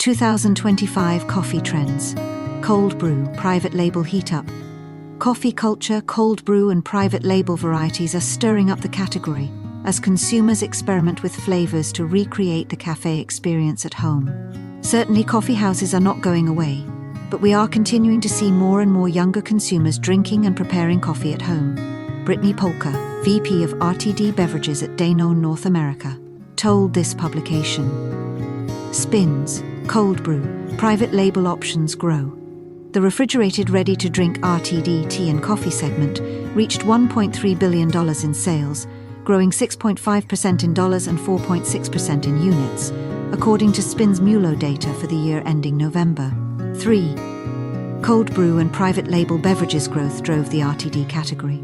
2025 Coffee Trends. Cold brew, private label heat up. Coffee culture, cold brew and private label varieties are stirring up the category as consumers experiment with flavors to recreate the cafe experience at home. Certainly coffee houses are not going away, but we are continuing to see more and more younger consumers drinking and preparing coffee at home. Brittany Polka, VP of RTD Beverages at Danone North America, told this publication. Spins, cold brew, private label options grow. The refrigerated ready-to-drink RTD tea and coffee segment reached $1.3 billion in sales, growing 6.5% in dollars and 4.6% in units, according to Spin's MULO data for the year ending November. 3. Cold brew and private label beverages growth drove the RTD category.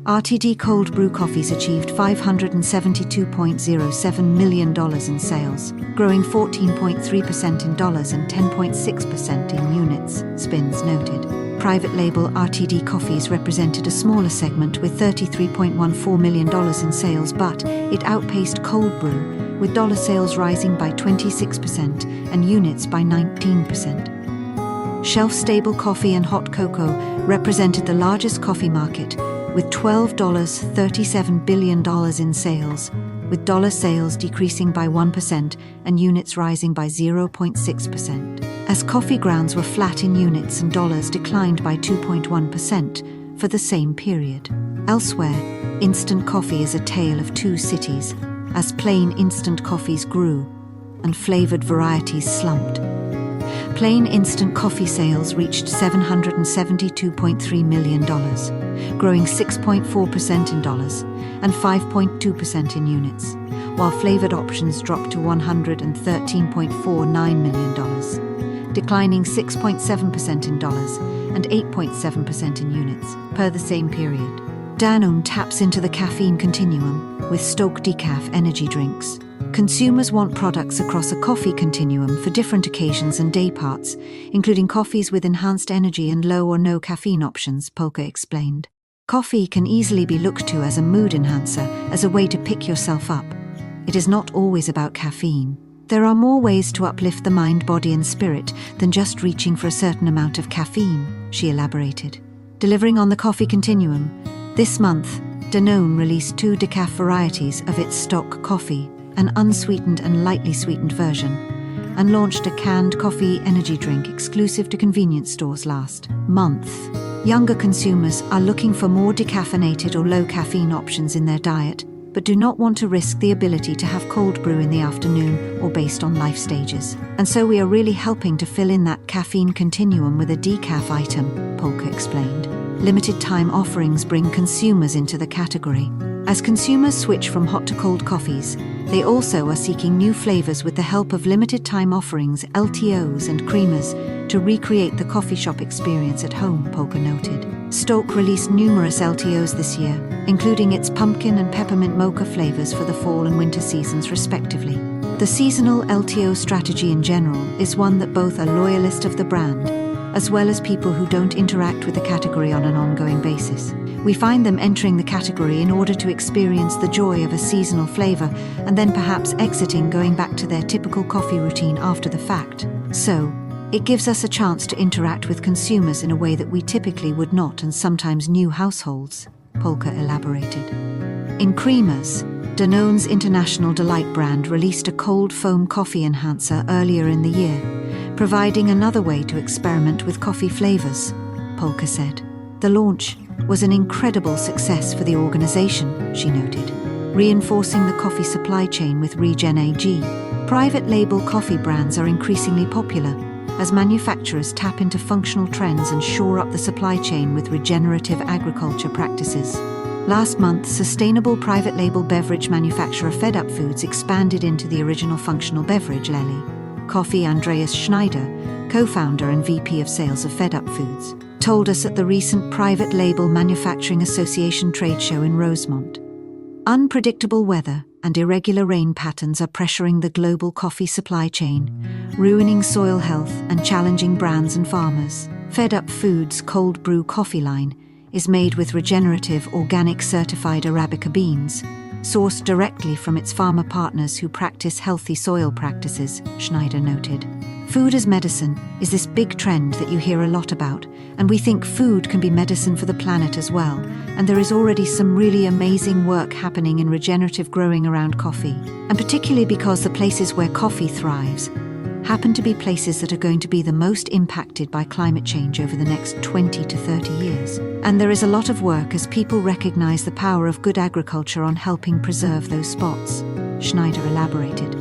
RTD cold brew coffees achieved $572.07 million in sales, growing 14.3% in dollars and 10.6% in units, Spins noted. Private label RTD coffees represented a smaller segment with $33.14 million in sales, but it outpaced cold brew, with dollar sales rising by 26% and units by 19%. Shelf-stable coffee and hot cocoa represented the largest coffee market, with $12.37 billion in sales, with dollar sales decreasing by 1% and units rising by 0.6%, as coffee grounds were flat in units and dollars declined by 2.1% for the same period. Elsewhere, instant coffee is a tale of two cities, as plain instant coffees grew and flavored varieties slumped. Plain instant coffee sales reached $772.3 million, growing 6.4% in dollars and 5.2% in units, while flavored options dropped to $113.49 million, declining 6.7% in dollars and 8.7% in units, per the same period. Danone taps into the caffeine continuum with Stoke Decaf energy drinks. Consumers want products across a coffee continuum for different occasions and day parts, including coffees with enhanced energy and low or no caffeine options, Polka explained. Coffee can easily be looked to as a mood enhancer, as a way to pick yourself up. It is not always about caffeine. There are more ways to uplift the mind, body and spirit than just reaching for a certain amount of caffeine, she elaborated. Delivering on the coffee continuum, this month, Danone released 2 decaf varieties of its stock coffee, an unsweetened and lightly sweetened version, and launched a canned coffee energy drink exclusive to convenience stores last month. Younger consumers are looking for more decaffeinated or low-caffeine options in their diet, but do not want to risk the ability to have cold brew in the afternoon or based on life stages. And so we are really helping to fill in that caffeine continuum with a decaf item, Polka explained. Limited time offerings bring consumers into the category. As consumers switch from hot to cold coffees, they also are seeking new flavors with the help of limited time offerings, LTOs and creamers, to recreate the coffee shop experience at home, Polka noted. Stoke released numerous LTOs this year, including its pumpkin and peppermint mocha flavors for the fall and winter seasons respectively. The seasonal LTO strategy in general is one that both are loyalists of the brand, as well as people who don't interact with the category on an ongoing basis. We find them entering the category in order to experience the joy of a seasonal flavor and then perhaps exiting, going back to their typical coffee routine after the fact. So, it gives us a chance to interact with consumers in a way that we typically would not, and sometimes new households, Polka elaborated. In creamers, Danone's International Delight brand released a cold foam coffee enhancer earlier in the year, providing another way to experiment with coffee flavors, Polka said. The launch was an incredible success for the organization, she noted, reinforcing the coffee supply chain with regenerative. Private label coffee brands are increasingly popular as manufacturers tap into functional trends and shore up the supply chain with regenerative agriculture practices. Last month, sustainable private label beverage manufacturer Fed Up Foods expanded into the original functional beverage Lely. Coffee Andreas Schneider, co-founder and VP of sales of Fed Up Foods, told us at the recent Private Label Manufacturing Association trade show in Rosemont. Unpredictable weather and irregular rain patterns are pressuring the global coffee supply chain, ruining soil health and challenging brands and farmers. Fed Up Foods' cold brew coffee line is made with regenerative, organic certified Arabica beans, sourced directly from its farmer partners who practice healthy soil practices, Schneider noted. Food as medicine is this big trend that you hear a lot about, and we think food can be medicine for the planet as well, and there is already some really amazing work happening in regenerative growing around coffee, and particularly because the places where coffee thrives happen to be places that are going to be the most impacted by climate change over the next 20 to 30 years. And there is a lot of work as people recognize the power of good agriculture on helping preserve those spots, Schneider elaborated.